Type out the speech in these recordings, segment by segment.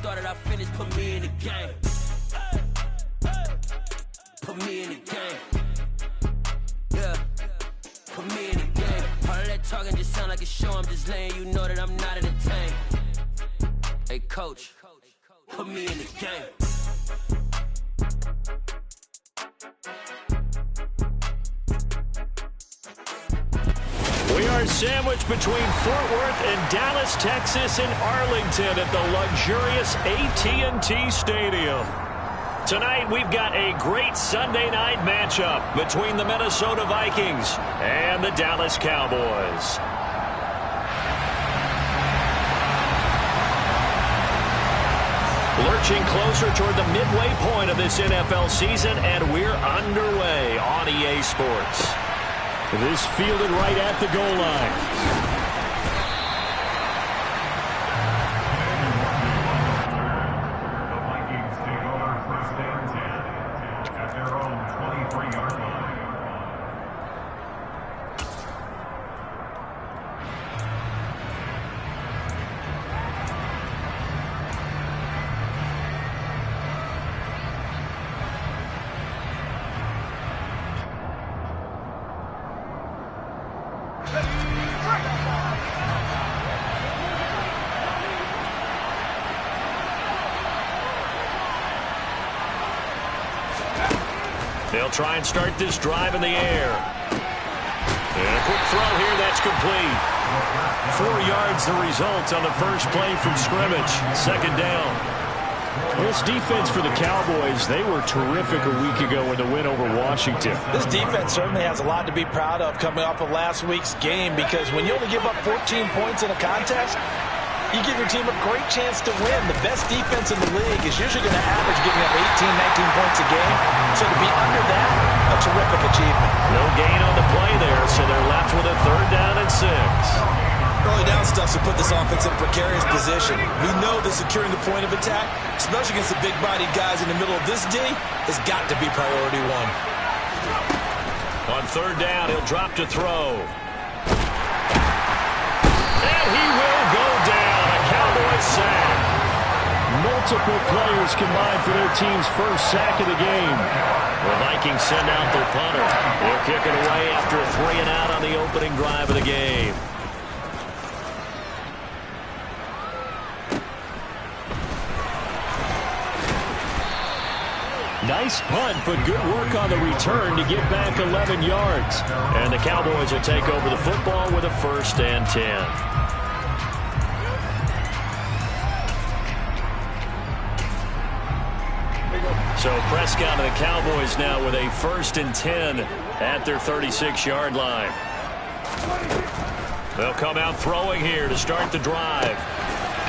started, I finished, put me in the game. Put me in the game. Yeah. Put me in the game. All of that talking just sound like a show. I'm just letting you know that I'm not entertained. Hey, coach, put me in the game. We are sandwiched between Fort Worth and Dallas, Texas, and Arlington at the luxurious AT&T Stadium. Tonight, we've got a great Sunday night matchup between the Minnesota Vikings and the Dallas Cowboys. Lurching closer toward the midway point of this NFL season, and we're underway on EA Sports. This fielded right at the goal line. They'll try and start this drive in the air. And a quick throw here, that's complete. 4 yards the result on the first play from scrimmage. Second down. Well, this defense for the Cowboys, they were terrific a week ago in the win over Washington. This defense certainly has a lot to be proud of coming off of last week's game, because when you only give up 14 points in a contest, you give your team a great chance to win. The best defense in the league is usually going to average giving up 18, 19 points a game. So to be under that, a terrific achievement. No gain on the play there, so they're left with a 3rd down and 6. Early down stuff to put this offense in a precarious position. We know that securing the point of attack, especially against the big-bodied guys in the middle of this D, has got to be priority one. On 3rd down, he'll drop to throw. And he will go down. A Cowboys sack. Multiple players combined for their team's first sack of the game. The Vikings send out their punter. They'll kick it away after a 3-and-out on the opening drive of the game. Nice punt, but good work on the return to get back 11 yards. And the Cowboys will take over the football with a 1st and 10. So Prescott and the Cowboys now with a 1st and 10 at their 36-yard line. They'll come out throwing here to start the drive.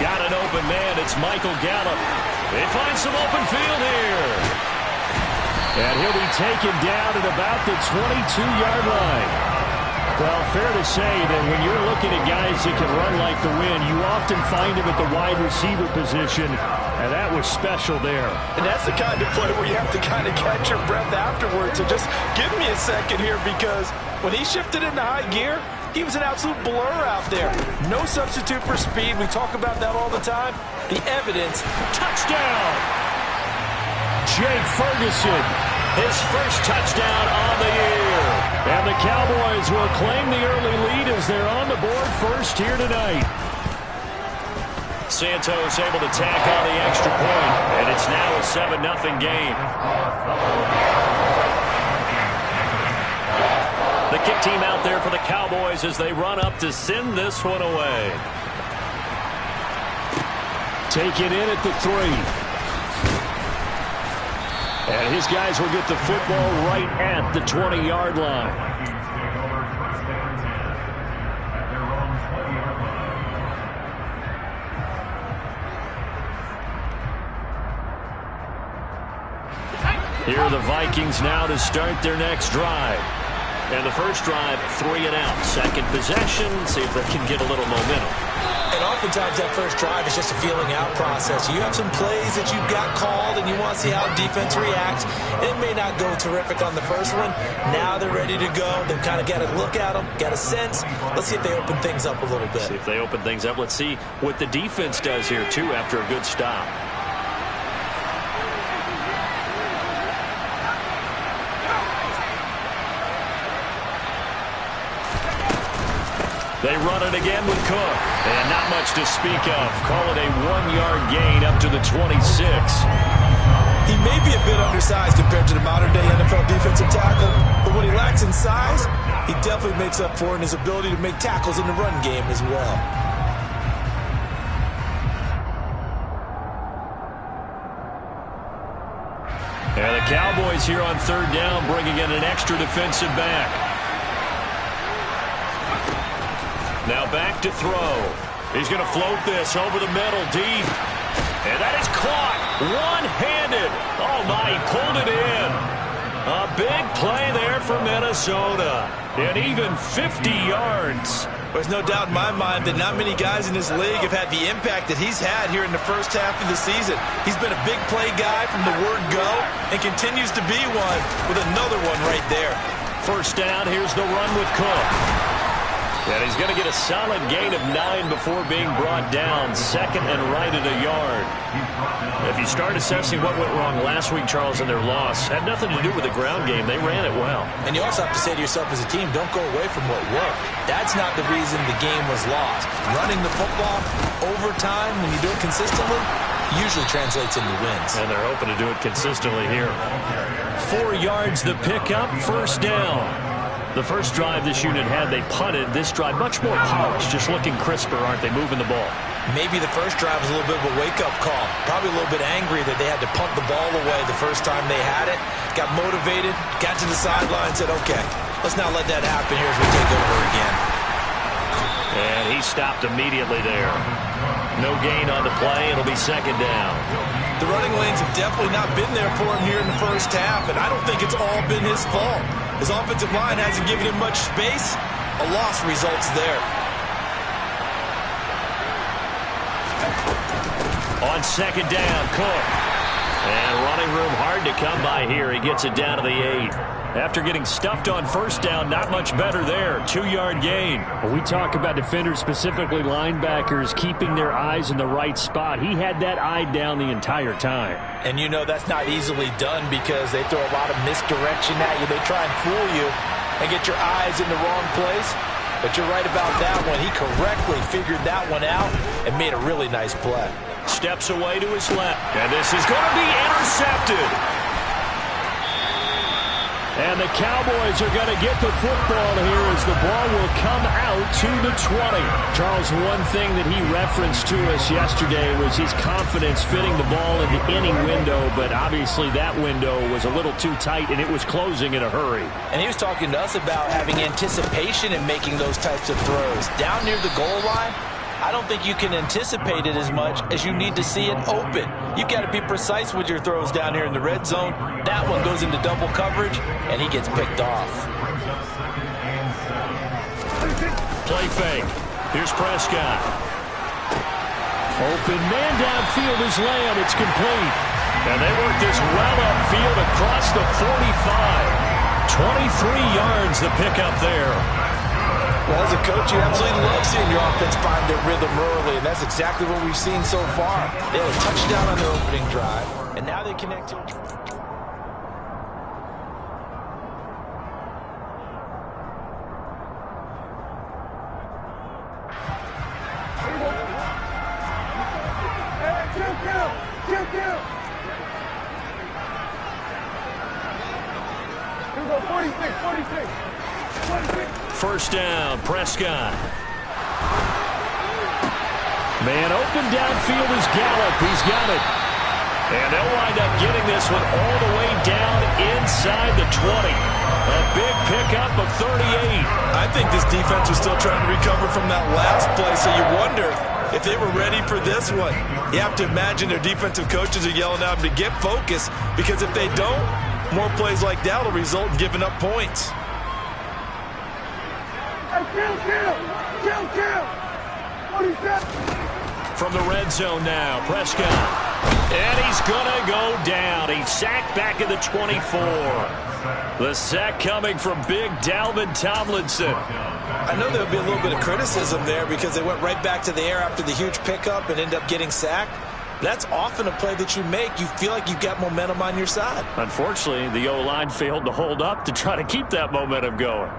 Got an open man. It's Michael Gallup. They find some open field here. And he'll be taken down at about the 22-yard line. Well, fair to say that when you're looking at guys that can run like the wind, you often find them at the wide receiver position, and that was special there. And that's the kind of play where you have to kind of catch your breath afterwards. So just give me a second here, because when he shifted into high gear, he was an absolute blur out there. No substitute for speed. We talk about that all the time. The evidence, touchdown! Jake Ferguson, his first touchdown on the year. And the Cowboys will claim the early lead as they're on the board first here tonight. Santos able to tack on the extra point, and it's now a 7-0 game. The kick team out there for the Cowboys as they run up to send this one away. Take it in at the 3. And his guys will get the football right at the 20-yard line. Here are the Vikings now to start their next drive. And the first drive, 3-and-out. Second possession, see if they can get a little momentum. And oftentimes that first drive is just a feeling out process. You have some plays that you've got called and you want to see how defense reacts. It may not go terrific on the first one. Now they're ready to go. They've kind of got to look at them, got a sense. Let's see if they open things up a little bit. See if they open things up. Let's see what the defense does here, too, after a good stop. They run it again with Cook. And not much to speak of. Call it a 1-yard gain up to the 26. He may be a bit undersized compared to the modern-day NFL defensive tackle, but what he lacks in size, he definitely makes up for in his ability to make tackles in the run game as well. And the Cowboys here on third down, bringing in an extra defensive back. Now back to throw. He's going to float this over the middle, deep. And that is caught one-handed. Oh, my, he pulled it in. A big play there for Minnesota. And even 50 yards. There's no doubt in my mind that not many guys in this league have had the impact that he's had here in the first half of the season. He's been a big play guy from the word go and continues to be one with another one right there. First down, here's the run with Cook. And he's going to get a solid gain of 9 before being brought down. Second and right at a yard. If you start assessing what went wrong last week, Charles, in their loss, had nothing to do with the ground game. They ran it well. And you also have to say to yourself as a team, don't go away from what worked. That's not the reason the game was lost. Running the football over time, when you do it consistently, usually translates into wins. And they're hoping to do it consistently here. 4 yards the pickup, first down. The first drive this unit had, they punted. This drive, much more polished, just looking crisper, aren't they, moving the ball? Maybe the first drive was a little bit of a wake-up call. Probably a little bit angry that they had to punt the ball away the first time they had it. Got motivated, got to the sideline, said, okay, let's not let that happen here as we take over again. And he stopped immediately there. No gain on the play. It'll be second down. The running lanes have definitely not been there for him here in the first half, and I don't think it's all been his fault. His offensive line hasn't given him much space. A loss results there. On second down, Cook. And running room hard to come by here. He gets it down to the 8. After getting stuffed on first down, not much better there. 2-yard gain. We talk about defenders, specifically linebackers, keeping their eyes in the right spot. He had that eye down the entire time. And you know that's not easily done because they throw a lot of misdirection at you. They try and fool you and get your eyes in the wrong place. But you're right about that one. He correctly figured that one out and made a really nice play. Steps away to his left. And this is going to be intercepted. And the Cowboys are going to get the football here as the ball will come out to the 20. Charles, one thing that he referenced to us yesterday was his confidence fitting the ball in the inning window, but obviously that window was a little too tight and it was closing in a hurry. And he was talking to us about having anticipation in making those types of throws. Down near the goal line, I don't think you can anticipate it as much as you need to see it open. You've got to be precise with your throws down here in the red zone. That one goes into double coverage, and he gets picked off. Play fake. Here's Prescott. Open man downfield is Lamb. It's complete. And they work this well upfield across the 45. 23 yards the pickup there. Well, as a coach, you absolutely love seeing your offense find their rhythm early, and that's exactly what we've seen so far. They had a touchdown on their opening drive, and now they connect to... First down, Prescott. Man open downfield is Gallup. He's got it. And they'll wind up getting this one all the way down inside the 20. A big pickup of 38. I think this defense was still trying to recover from that last play, so you wonder if they were ready for this one. You have to imagine their defensive coaches are yelling at them to get focused, because if they don't, more plays like that will result in giving up points. Kill! 47! from the red zone now. Prescott. And he's going to go down. He's sacked back at the 24. The sack coming from big Dalvin Tomlinson. I know there'll be a little bit of criticism there because they went right back to the air after the huge pickup and ended up getting sacked. That's often a play that you make. You feel like you've got momentum on your side. Unfortunately, the O-line failed to hold up to try to keep that momentum going.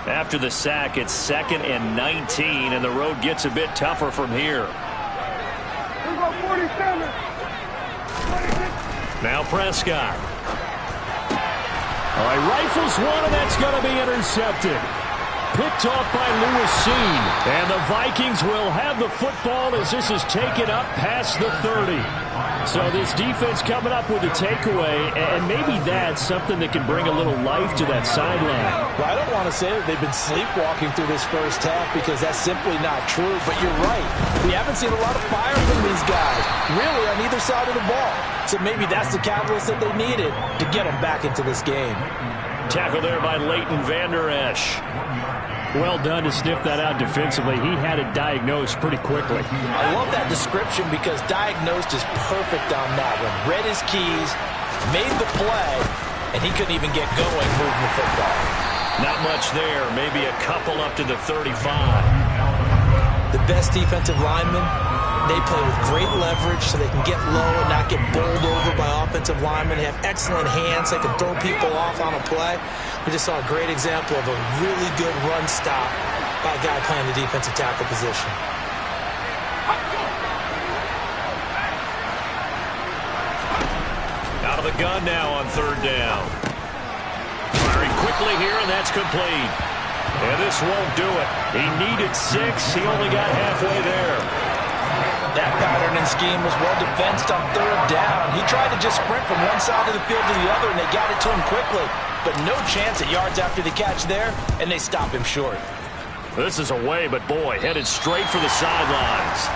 After the sack, it's 2nd and 19, and the road gets a bit tougher from here. Now Prescott. All right, rifles one, and that's going to be intercepted. Picked off by Lewis-Seen. And the Vikings will have the football as this is taken up past the 30. So this defense coming up with a takeaway, and maybe that's something that can bring a little life to that sideline. Well, I don't want to say that they've been sleepwalking through this first half because that's simply not true, but you're right. We haven't seen a lot of fire from these guys, really, on either side of the ball. So maybe that's the catalyst that they needed to get them back into this game. Tackle there by Leighton Vander Esch. Well done to sniff that out defensively. He had it diagnosed pretty quickly. I love that description because diagnosed is perfect on that one. Read his keys, made the play, and he couldn't even get going moving the football. Not much there. Maybe a couple up to the 35. The best defensive linemen, they play with great leverage so they can get low and not get bowled over by offensive linemen. They have excellent hands. They can throw people off on a play. We just saw a great example of a really good run stop by a guy playing the defensive tackle position. Out of the gun now on 3rd down. Firing quickly here, and that's complete. And this won't do it. He needed 6. He only got halfway there. That pattern and scheme was well defensed on 3rd down. He tried to just sprint from one side of the field to the other, and they got it to him quickly. But no chance at yards after the catch there, and they stop him short. This is away, but boy, headed straight for the sidelines.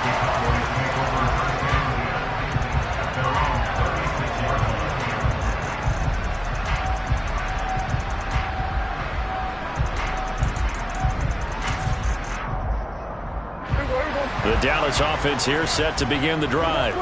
The Dallas offense here set to begin the drive.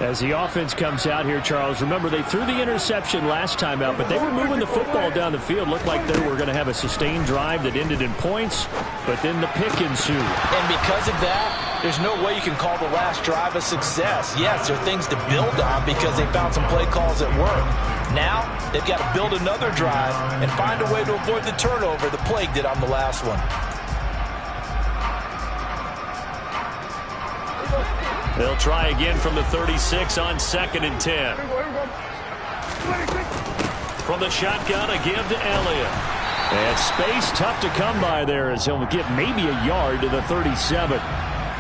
As the offense comes out here, Charles, remember they threw the interception last time out, but they were moving the football down the field. Looked like they were going to have a sustained drive that ended in points, but then the pick ensued. And because of that, there's no way you can call the last drive a success. Yes, there are things to build on because they found some play calls that work. Now, they've got to build another drive and find a way to avoid the turnover the plague did on the last one. They'll try again from the 36 on 2nd and 10. From the shotgun, a give to Elliott. And space tough to come by there as he'll get maybe a yard to the 37.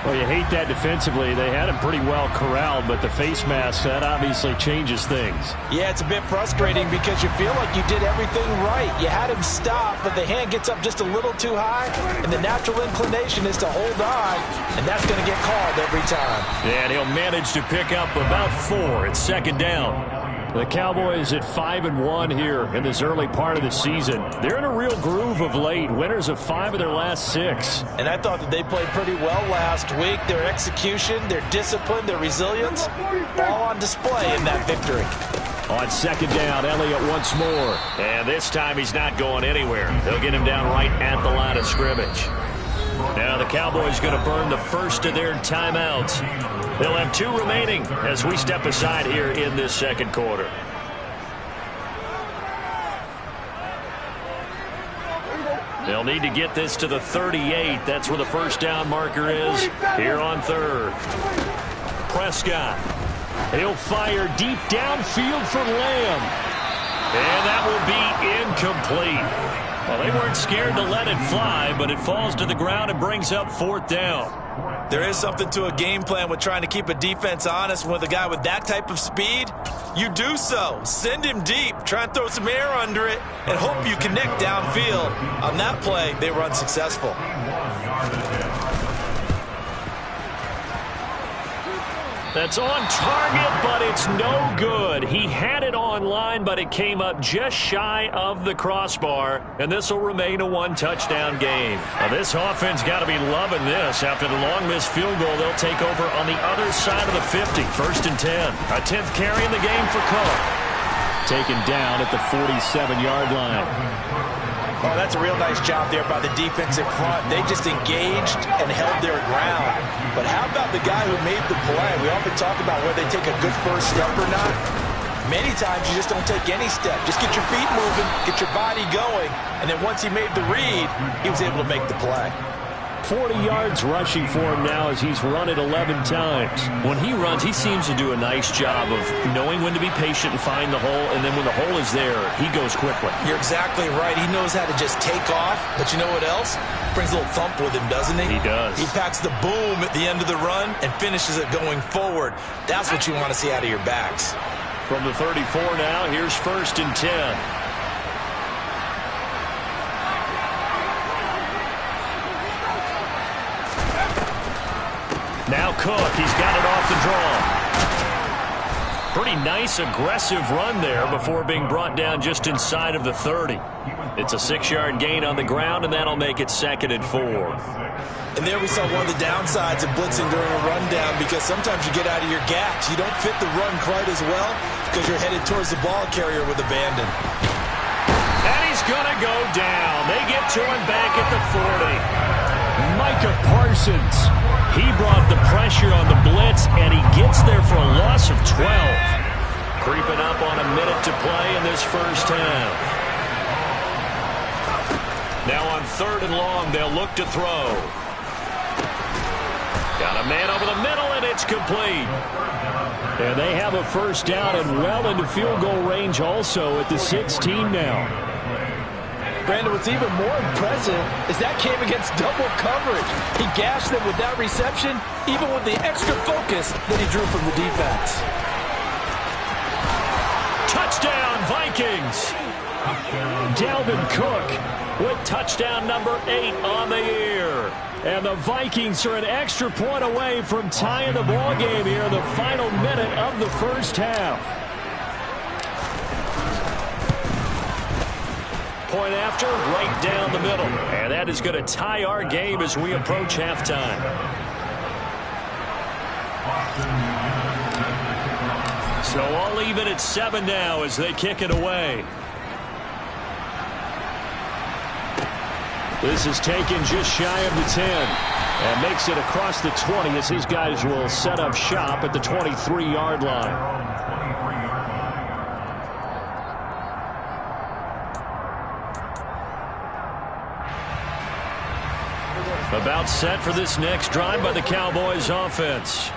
Well, you hate that defensively. They had him pretty well corralled, but the face mask, that obviously changes things. Yeah, it's a bit frustrating because you feel like you did everything right. You had him stop, but the hand gets up just a little too high, and the natural inclination is to hold on, and that's going to get called every time. And he'll manage to pick up about 4 at 2nd down. The Cowboys at 5-1 here in this early part of the season. They're in a real groove of late. Winners of 5 of their last 6. And I thought that they played pretty well last week. Their execution, their discipline, their resilience, all on display in that victory. On 2nd down, Elliott once more. And this time he's not going anywhere. They'll get him down right at the line of scrimmage. Now the Cowboys going to burn the first of their timeouts. They'll have 2 remaining as we step aside here in this 2nd quarter. They'll need to get this to the 38. That's where the first down marker is here on 3rd. Prescott. He'll fire deep downfield for Lamb. And that will be incomplete. Well, they weren't scared to let it fly, but it falls to the ground and brings up 4th down. There is something to a game plan with trying to keep a defense honest. With a guy with that type of speed, you do so. Send him deep. Try and throw some air under it and hope you connect downfield. On that play, they were unsuccessful. That's on target, but it's no good. He had it on line, but it came up just shy of the crossbar, and this will remain a one-touchdown game. Now, this offense got to be loving this. After the long missed field goal, they'll take over on the other side of the 50, 1st and 10. A 10th carry in the game for Cook. Taken down at the 47-yard line. Oh, that's a real nice job there by the defense in front. They just engaged and held their ground. But how about the guy who made the play? We often talk about whether they take a good first step or not. Many times you just don't take any step. Just get your feet moving, get your body going, and then once he made the read, he was able to make the play. 40 yards rushing for him now as he's run it 11 times. When he runs, he seems to do a nice job of knowing when to be patient and find the hole, and then when the hole is there, he goes quickly. You're exactly right. He knows how to just take off, but you know what else? Brings a little thump with him, doesn't he? He does. He packs the boom at the end of the run and finishes it going forward. That's what you want to see out of your backs. From the 34 now, here's 1st and 10. Now Cook, he's got it off the draw. Pretty nice, aggressive run there before being brought down just inside of the 30. It's a 6-yard gain on the ground, and that'll make it 2nd and 4. And there we saw one of the downsides of blitzing during a rundown, because sometimes you get out of your gaps. You don't fit the run quite as well because you're headed towards the ball carrier with abandon. And he's going to go down. They get to him back at the 40. Micah Parsons. He brought the pressure on the blitz, and he gets there for a loss of 12. Creeping up on a minute to play in this first half. Now on 3rd and long, they'll look to throw. Got a man over the middle, and it's complete. And they have a first down and well into field goal range also at the 16 now. Brandon, what's even more impressive is that came against double coverage. He gashed them with that reception, even with the extra focus that he drew from the defense. Touchdown, Vikings! Dalvin Cook with touchdown number 8 on the year. And the Vikings are an extra point away from tying the ball game here in the final minute of the first half. Point after, right down the middle. And that is going to tie our game as we approach halftime. So all even at 7 now as they kick it away. This is taken just shy of the 10 and makes it across the 20 as his guys will set up shop at the 23-yard line. About set for this next drive by the Cowboys offense.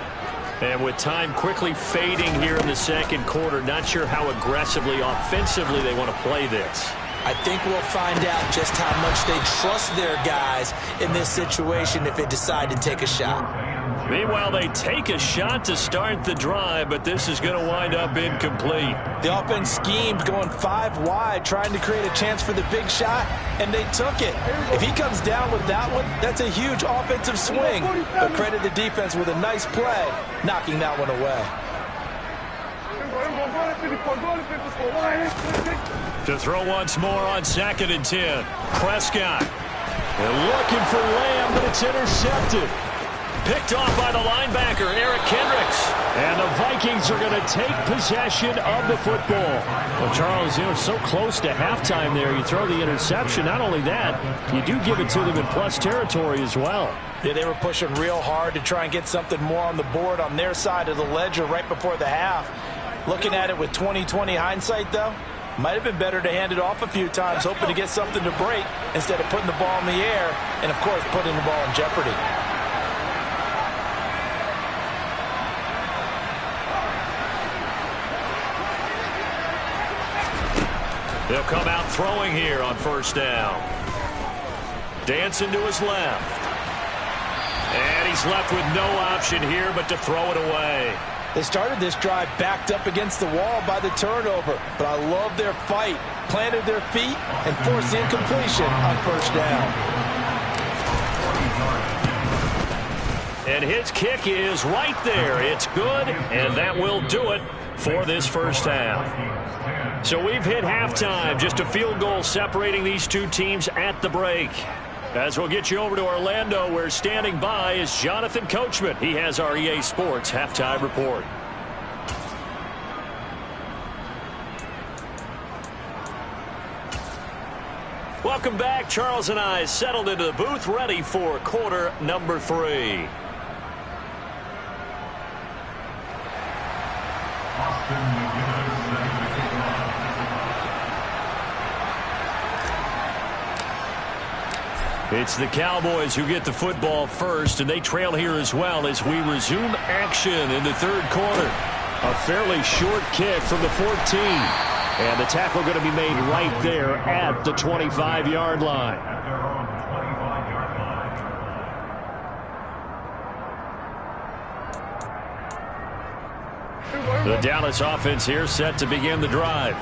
And with time quickly fading here in the second quarter, not sure how aggressively, offensively they want to play this. I think we'll find out just how much they trust their guys in this situation if they decide to take a shot. Meanwhile, they take a shot to start the drive, but this is going to wind up incomplete. The offense schemed going 5 wide, trying to create a chance for the big shot, and they took it. If he comes down with that one, that's a huge offensive swing. But credit the defense with a nice play, knocking that one away. To throw once more on 2nd and 10. Prescott. They're looking for Lamb, but it's intercepted. Picked off by the linebacker, Eric Kendricks. And the Vikings are going to take possession of the football. Well, Charles, so close to halftime there. You throw the interception. Not only that, you do give it to them in plus territory as well. Yeah, they were pushing real hard to try and get something more on the board on their side of the ledger right before the half. Looking at it with 20/20 hindsight, though, might have been better to hand it off a few times, hoping to get something to break instead of putting the ball in the air and, of course, putting the ball in jeopardy. They'll come out throwing here on first down. Dancing to his left. And he's left with no option here but to throw it away. They started this drive backed up against the wall by the turnover, but I love their fight. Planted their feet and forced the incompletion on first down. And his kick is right there. It's good, and that will do it for this first half. So we've hit halftime. Just a field goal separating these two teams at the break. As we'll get you over to Orlando, where standing by is Jonathan Coachman. He has our EA Sports halftime report. Welcome back. Charles and I settled into the booth, ready for quarter number 3. It's the Cowboys who get the football first, and they trail here as well as we resume action in the third quarter. A fairly short kick from the 14. And the tackle going to be made right there at the 25-yard line. The Dallas offense here set to begin the drive.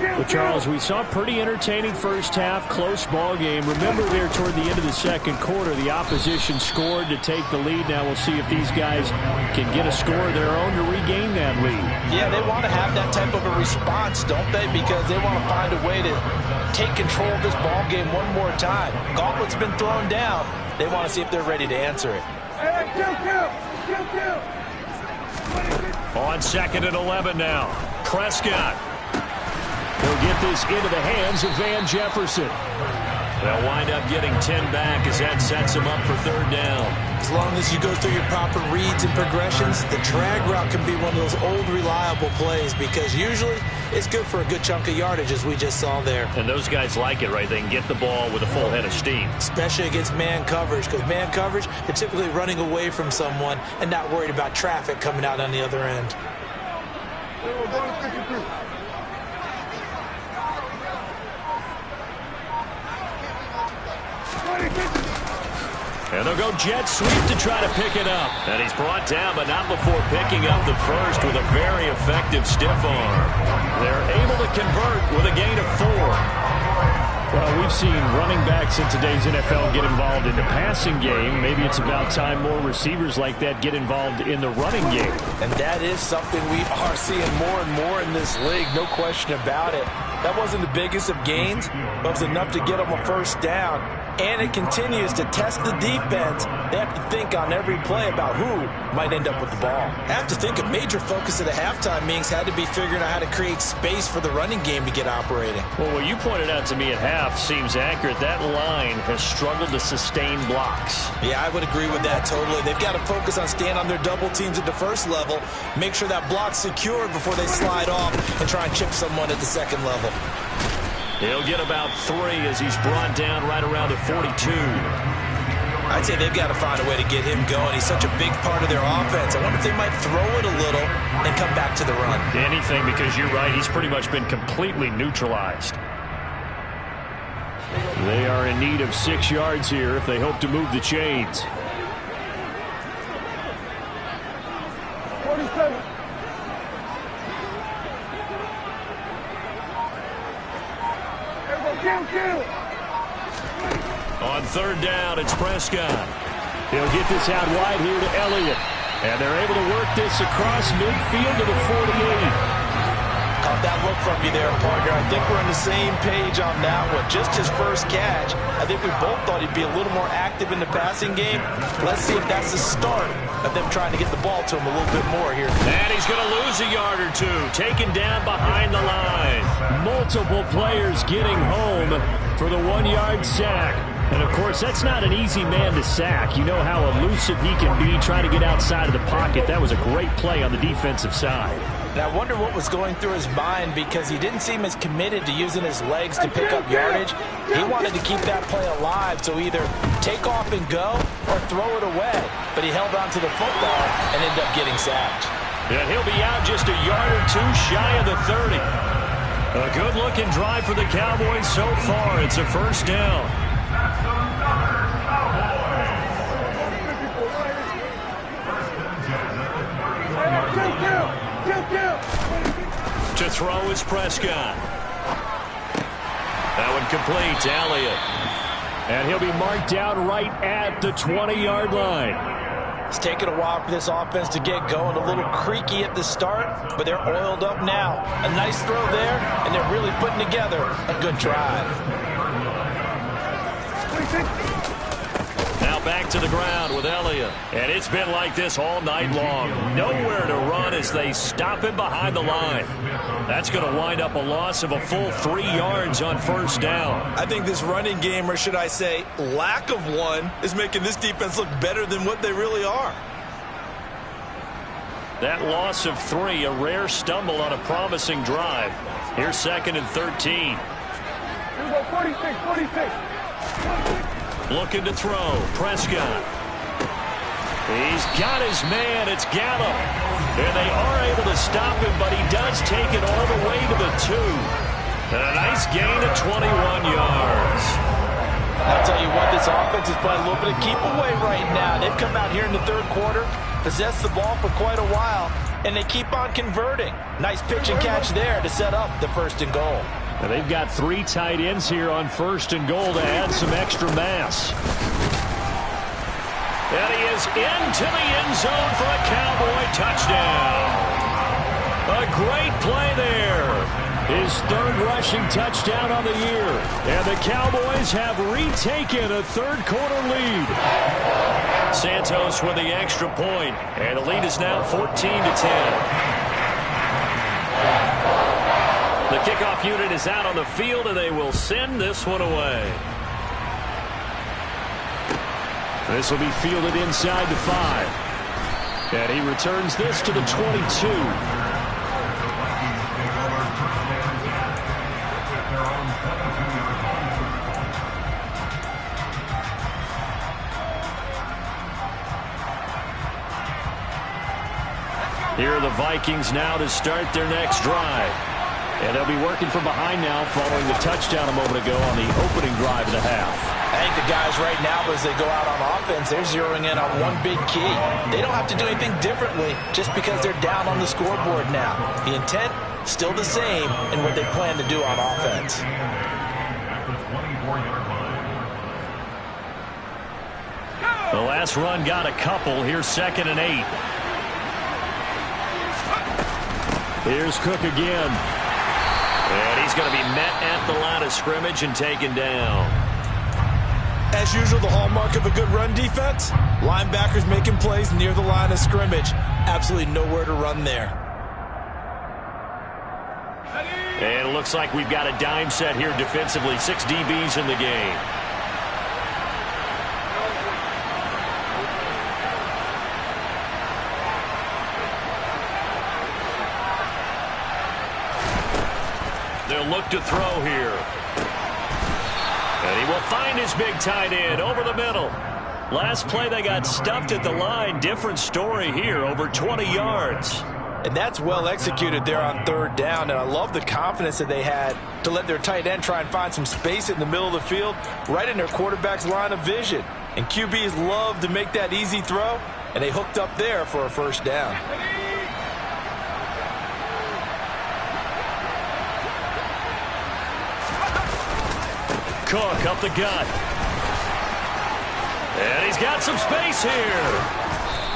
Well, Charles, we saw a pretty entertaining first half, close ball game. Remember there toward the end of the second quarter, the opposition scored to take the lead. Now we'll see if these guys can get a score of their own to regain that lead. Yeah, they want to have that type of a response, don't they? Because they want to find a way to take control of this ball game one more time. Gauntlet's been thrown down. They want to see if they're ready to answer it. On 2nd and 11 now. Prescott. He'll get this into the hands of Van Jefferson. They'll wind up getting 10 back as that sets them up for third down. As long as you go through your proper reads and progressions, the drag route can be one of those old reliable plays because usually it's good for a good chunk of yardage as we just saw there. And those guys like it, right? They can get the ball with a full head of steam. Especially against man coverage, because man coverage, they're typically running away from someone and not worried about traffic coming out on the other end. And they'll go jet sweep to try to pick it up. And he's brought down, but not before picking up the first with a very effective stiff arm. They're able to convert with a gain of 4. Well, we've seen running backs in today's NFL get involved in the passing game. Maybe it's about time more receivers like that get involved in the running game. And that is something we are seeing more and more in this league, no question about it. That wasn't the biggest of gains, but it was enough to get them a first down. And it continues to test the defense. They have to think on every play about who might end up with the ball. I have to think a major focus of the halftime meetings had to be figuring out how to create space for the running game to get operating. Well, what you pointed out to me at half seems accurate. That line has struggled to sustain blocks. Yeah, I would agree with that totally. They've got to focus on staying on their double teams at the first level, make sure that block's secured before they slide off and try and chip someone at the second level. He'll get about 3 as he's brought down right around the 42. I'd say they've got to find a way to get him going. He's such a big part of their offense. I wonder if they might throw it a little and come back to the run. Anything, because you're right. He's pretty much been completely neutralized. They are in need of 6 yards here if they hope to move the chains. 47. On third down, it's Prescott. He'll get this out wide here to Elliott. And they're able to work this across midfield to the 48. Caught that look from you there, partner. I think we're on the same page on that one. Just his first catch. I think we both thought he'd be a little more active in the passing game. Let's see if that's the start of them trying to get the ball to him a little bit more here. And he's going to lose a yard or 2. Taken down behind the line. Multiple players getting home for the 1-yard sack. And, of course, that's not an easy man to sack. You know how elusive he can be trying to get outside of the pocket. That was a great play on the defensive side. And I wonder what was going through his mind because he didn't seem as committed to using his legs to pick up yardage. He wanted to keep that play alive, so either take off and go or throw it away. But he held on to the football and ended up getting sacked. And he'll be out just a yard or 2 shy of the 30. A good-looking drive for the Cowboys so far. It's a first down. To throw is Prescott. That one complete to Elliott. And he'll be marked down right at the 20-yard line. It's taken a while for this offense to get going. A little creaky at the start, but they're oiled up now. A nice throw there, and they're really putting together a good drive. Now back to the ground with Elliott. And it's been like this all night long. Nowhere to run as they stop him behind the line. That's going to wind up a loss of a full 3 yards on first down. I think this running game, or should I say lack of one, is making this defense look better than what they really are. That loss of 3, a rare stumble on a promising drive. Here's 2nd and 13. Here we go, 46. Looking to throw. Prescott. He's got his man. It's Gallup. And they are able to stop him, but he does take it all the way to the 2. And a nice gain of 21 yards. I'll tell you what, this offense is playing a little bit of keep away right now. They've come out here in the third quarter, possessed the ball for quite a while, and they keep on converting. Nice pitch and catch there to set up the 1st and goal. Now they've got 3 tight ends here on 1st and goal to add some extra mass. And he is into the end zone for a Cowboy touchdown. A great play there. His 3rd rushing touchdown on the year. And the Cowboys have retaken a third-quarter lead. Santos with the extra point. And the lead is now 14-10. The kickoff unit is out on the field, and they will send this one away. This will be fielded inside the 5. And he returns this to the 22. Here are the Vikings now to start their next drive. And they'll be working from behind now following the touchdown a moment ago on the opening drive of the half. I think the guys right now, as they go out on offense, they're zeroing in on one big key. They don't have to do anything differently just because they're down on the scoreboard now. The intent, still the same in what they plan to do on offense. The last run got a couple. Here's 2nd and 8. Here's Cook again. And he's going to be met at the line of scrimmage and taken down. As usual, the hallmark of a good run defense, linebackers making plays near the line of scrimmage. Absolutely nowhere to run there. And it looks like we've got a dime set here defensively. 6 DBs in the game. They'll look to throw here. And he will find his big tight end over the middle. Last play they got stuffed at the line. Different story here, over 20 yards. And that's well executed there on 3rd down. And I love the confidence that they had to let their tight end try and find some space in the middle of the field, right in their quarterback's line of vision. And QBs love to make that easy throw, and they hooked up there for a 1st down. Cook up the gut. And he's got some space here.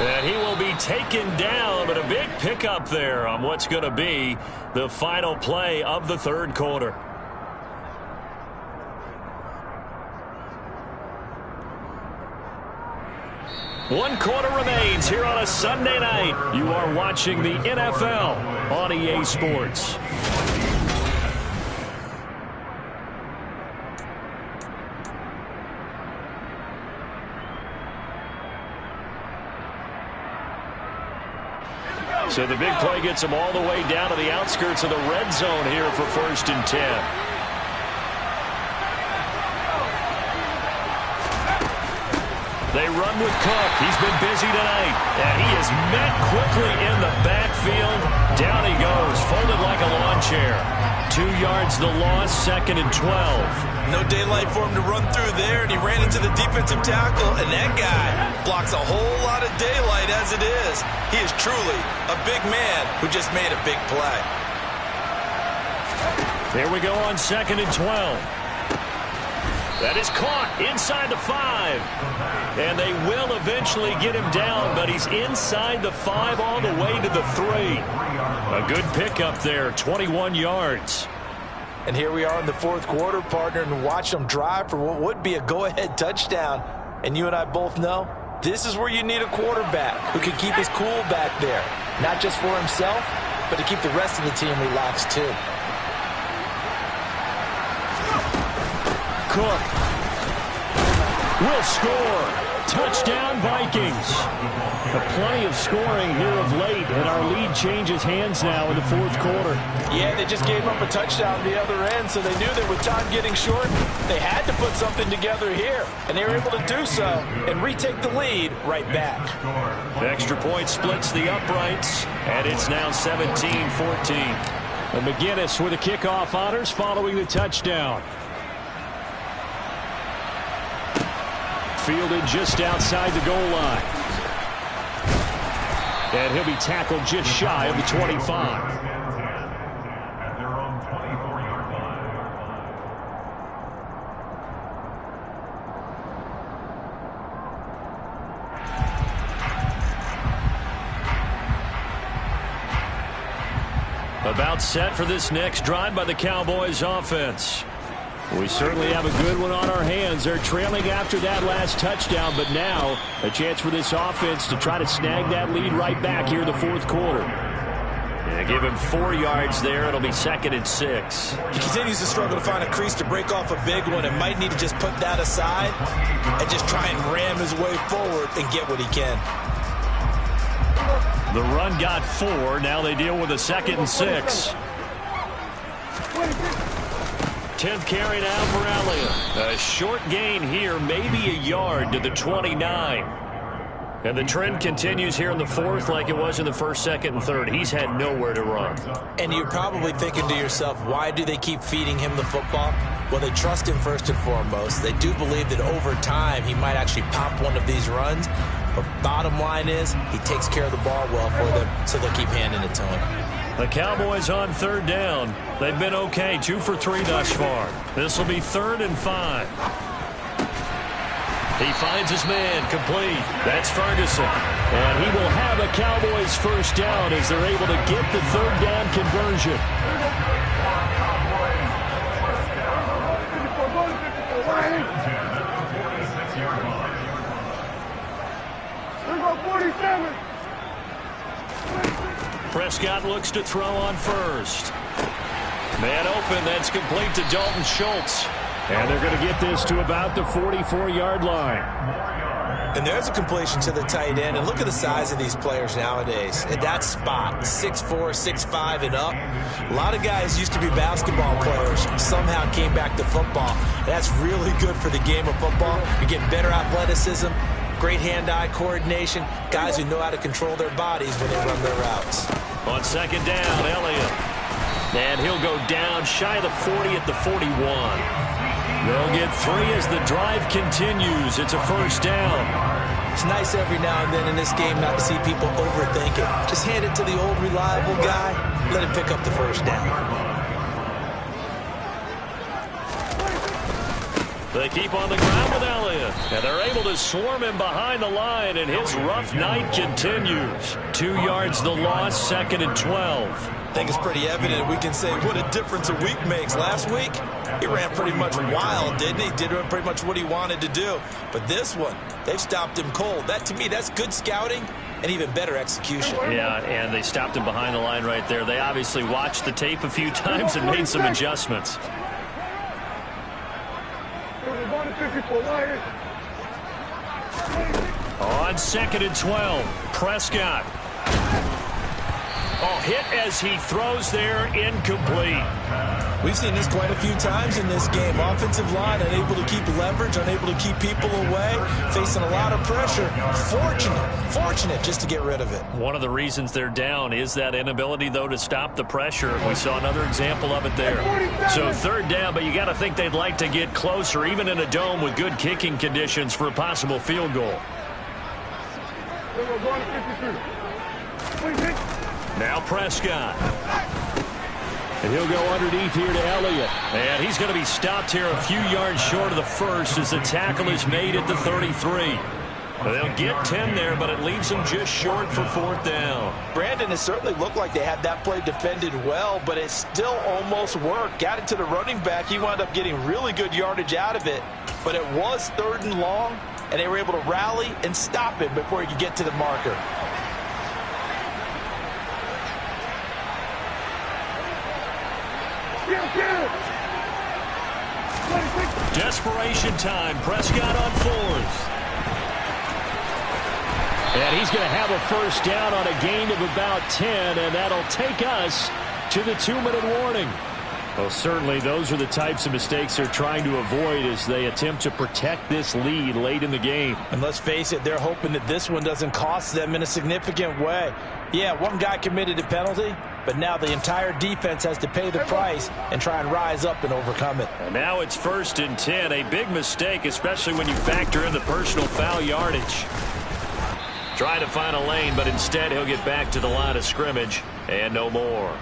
And he will be taken down, but a big pickup there on what's going to be the final play of the 3rd quarter. One quarter remains here on a Sunday night. You are watching the NFL on EA Sports. So the big play gets them all the way down to the outskirts of the red zone here for 1st and 10. They run with Cook. He's been busy tonight. And he is met quickly in the backfield. Down he goes, folded like a lawn chair. 2 yards the loss, 2nd and 12. No daylight for him to run through there, and he ran into the defensive tackle, and that guy blocks a whole lot of daylight as it is. He is truly a big man who just made a big play. Here we go on 2nd and 12. That is caught inside the 5. And they will eventually get him down, but he's inside the 5 all the way to the 3. A good pickup there, 21 yards. And here we are in the fourth quarter, partner, and watch them drive for what would be a go-ahead touchdown. And you and I both know this is where you need a quarterback who can keep his cool back there, not just for himself, but to keep the rest of the team relaxed too. Cook will score. Touchdown, Vikings. Plenty of scoring here of late, and our lead changes hands now in the fourth quarter. Yeah, they just gave up a touchdown the other end, so they knew that with time getting short, they had to put something together here, and they were able to do so and retake the lead right back. The extra point splits the uprights, and it's now 17-14. And McGinnis with the kickoff honors following the touchdown. Fielded just outside the goal line. And he'll be tackled just shy of the 25. About set for this next drive by the Cowboys offense. We certainly have a good one on our hands. They're trailing after that last touchdown, but now a chance for this offense to try to snag that lead right back here in the fourth quarter. Yeah, give him 4 yards there. It'll be 2nd and 6. He continues to struggle to find a crease to break off a big one and might need to just put that aside and just try and ram his way forward and get what he can. The run got 4. Now they deal with a 2nd and 6. 10th carry now for Elliott. A short gain here, maybe a yard to the 29. And the trend continues here in the fourth like it was in the first, second, and third. He's had nowhere to run. And you're probably thinking to yourself, why do they keep feeding him the football? Well, they trust him first and foremost. They do believe that over time he might actually pop one of these runs. But bottom line is he takes care of the ball well for them, so they'll keep handing it to him. The Cowboys on 3rd down. They've been okay, 2 for 3 thus far. This will be 3rd and 5. He finds his man complete. That's Ferguson. And he will have a Cowboys first down as they're able to get the 3rd down conversion. Prescott looks to throw on first. Man open, that's complete to Dalton Schultz. And they're going to get this to about the 44-yard line. And there's a completion to the tight end. And look at the size of these players nowadays. At that spot, 6'4", 6'5", and up. A lot of guys used to be basketball players. Somehow came back to football. That's really good for the game of football. You're getting better athleticism, great hand-eye coordination, guys who know how to control their bodies when they run their routes. On 2nd down, Elliott. And he'll go down shy of the 40 at the 41. They'll get 3 as the drive continues. It's a first down. It's nice every now and then in this game not to see people overthink it. Just hand it to the old reliable guy. Let him pick up the first down. They keep on the ground with Elliott. And they're able to swarm him behind the line, and his rough night continues. 2 yards the loss, 2nd and 12. I think it's pretty evident we can say what a difference a week makes. Last week, he ran pretty much wild, didn't he? Did pretty much what he wanted to do. But this one, they've stopped him cold. That, to me, that's good scouting and even better execution. Yeah, and they stopped him behind the line right there. They obviously watched the tape a few times and made some adjustments. On 2nd and 12, Prescott. Oh, hit as he throws there, incomplete. We've seen this quite a few times in this game. Offensive line unable to keep leverage, unable to keep people away, facing a lot of pressure. Fortunate just to get rid of it. One of the reasons they're down is that inability, though, to stop the pressure. We saw another example of it there. So 3rd down, but you got to think they'd like to get closer, even in a dome with good kicking conditions for a possible field goal. Now Prescott. And he'll go underneath here to Elliott. And he's going to be stopped here a few yards short of the first as the tackle is made at the 33. They'll get 10 there, but it leaves them just short for 4th down. Brandon, it certainly looked like they had that play defended well, but it still almost worked. Got it to the running back. He wound up getting really good yardage out of it, but it was 3rd and long, and they were able to rally and stop it before he could get to the marker. Desperation time. Prescott on 4th. And he's going to have a 1st down on a gain of about 10, and that'll take us to the 2-minute warning. Well, certainly those are the types of mistakes they're trying to avoid as they attempt to protect this lead late in the game. And let's face it, they're hoping that this one doesn't cost them in a significant way. Yeah, one guy committed a penalty, but now the entire defense has to pay the price and try and rise up and overcome it. And now it's 1st and 10, a big mistake, especially when you factor in the personal foul yardage. Try to find a lane, but instead he'll get back to the line of scrimmage and no more.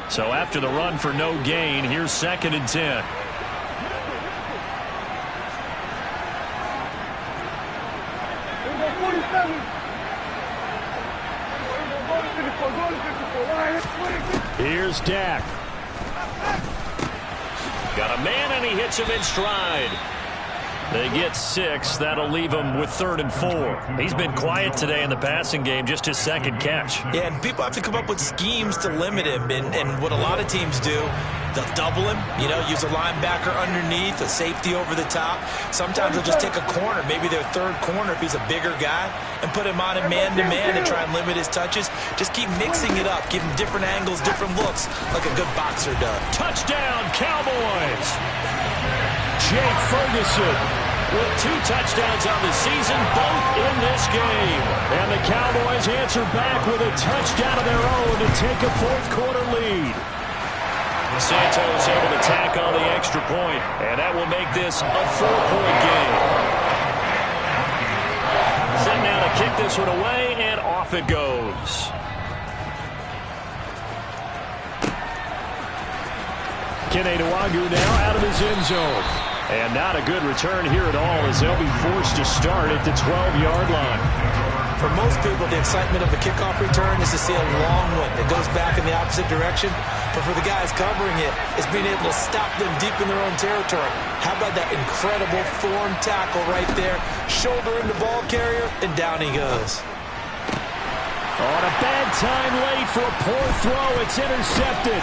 So after the run for no gain, here's 2nd and 10. Here's Dak. Got a man, and he hits him in stride. They get 6. That'll leave him with 3rd and 4. He's been quiet today in the passing game, just his 2nd catch. Yeah, and people have to come up with schemes to limit him. And what a lot of teams do, they'll double him, use a linebacker underneath, a safety over the top. Sometimes they'll just take a corner, maybe their 3rd corner if he's a bigger guy, and put him on a man-to-man and try and limit his touches. Just keep mixing it up, give him different angles, different looks, like a good boxer does. Touchdown, Cowboys! Jake Ferguson with 2 touchdowns on the season, both in this game. And the Cowboys answer back with a touchdown of their own to take a 4th quarter lead. Santos able to tack on the extra point, and that will make this a 4-point game. Set now to kick this one away, and off it goes. Kene Nwagu now out of his end zone. And not a good return here at all as they'll be forced to start at the 12-yard line. For most people, the excitement of the kickoff return is to see a long one that goes back in the opposite direction. But for the guys covering it, it's being able to stop them deep in their own territory. How about that incredible form tackle right there? Shoulder in the ball carrier, and down he goes. On a bad time late for a poor throw. It's intercepted.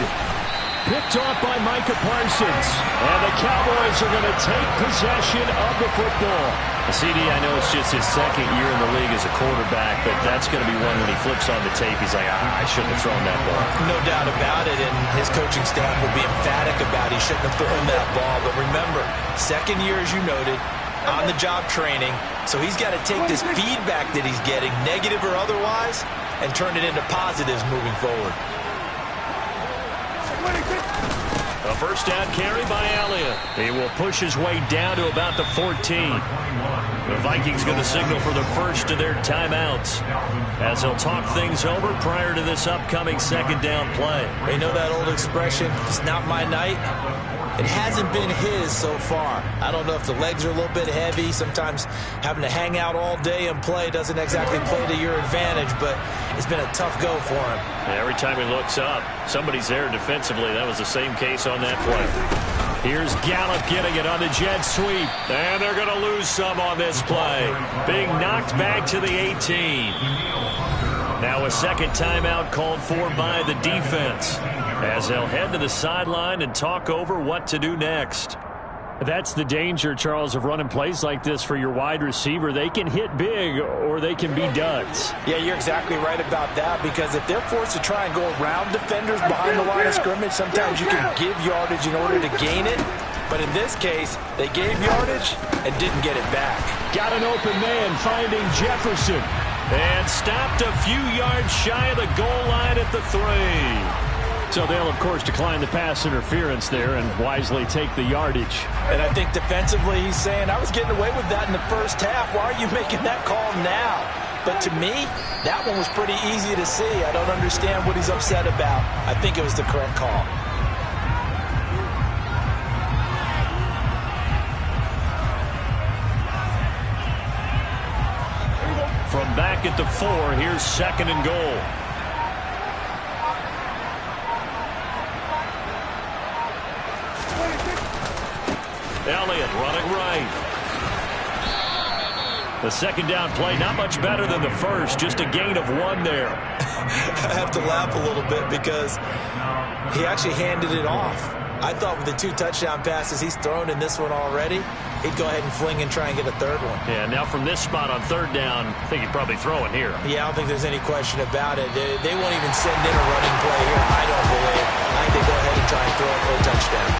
Picked off by Micah Parsons. And the Cowboys are going to take possession of the football. CD, I know it's just his 2nd year in the league as a quarterback, but that's going to be one when he flips on the tape. He's like, I shouldn't have thrown that ball. No doubt about it, and his coaching staff will be emphatic about he shouldn't have thrown that ball. But remember, 2nd year, as you noted, on-the-job training. So he's got to take this feedback that he's getting, negative or otherwise, and turn it into positives moving forward. A 1st down carry by Elliott. He will push his way down to about the 14. The Vikings going to signal for the first of their timeouts as they'll talk things over prior to this upcoming 2nd down play. You know that old expression, it's not my night? It hasn't been his so far. I don't know if the legs are a little bit heavy. Sometimes having to hang out all day and play doesn't exactly play to your advantage, but it's been a tough go for him. Every time he looks up, somebody's there defensively. That was the same case on that play. Here's Gallup getting it on the jet sweep. And they're going to lose some on this play. Being knocked back to the 18. Now a 2nd timeout called for by the defense as they'll head to the sideline and talk over what to do next. That's the danger, Charles, of running plays like this for your wide receiver. They can hit big or they can be duds. Yeah, you're exactly right about that, because if they're forced to try and go around defenders behind the line of scrimmage, sometimes you can give yardage in order to gain it. But in this case, they gave yardage and didn't get it back. Got an open man finding Jefferson. And stopped a few yards shy of the goal line at the 3. So they'll, of course, decline the pass interference there and wisely take the yardage. And I think defensively he's saying, I was getting away with that in the first half. Why are you making that call now? But to me, that one was pretty easy to see. I don't understand what he's upset about. I think it was the correct call. From back at the 4, here's 2nd and goal. Elliott running right. The 2nd down play, not much better than the first, just a gain of 1 there. I have to laugh a little bit because he actually handed it off. I thought with the 2 touchdown passes he's thrown in this one already, he'd go ahead and fling and try and get a 3rd one. Yeah, now from this spot on 3rd down, I think he'd probably throw it here. Yeah, I don't think there's any question about it. They won't even send in a running play here, I don't believe. I think they go ahead and try and throw it for a touchdown.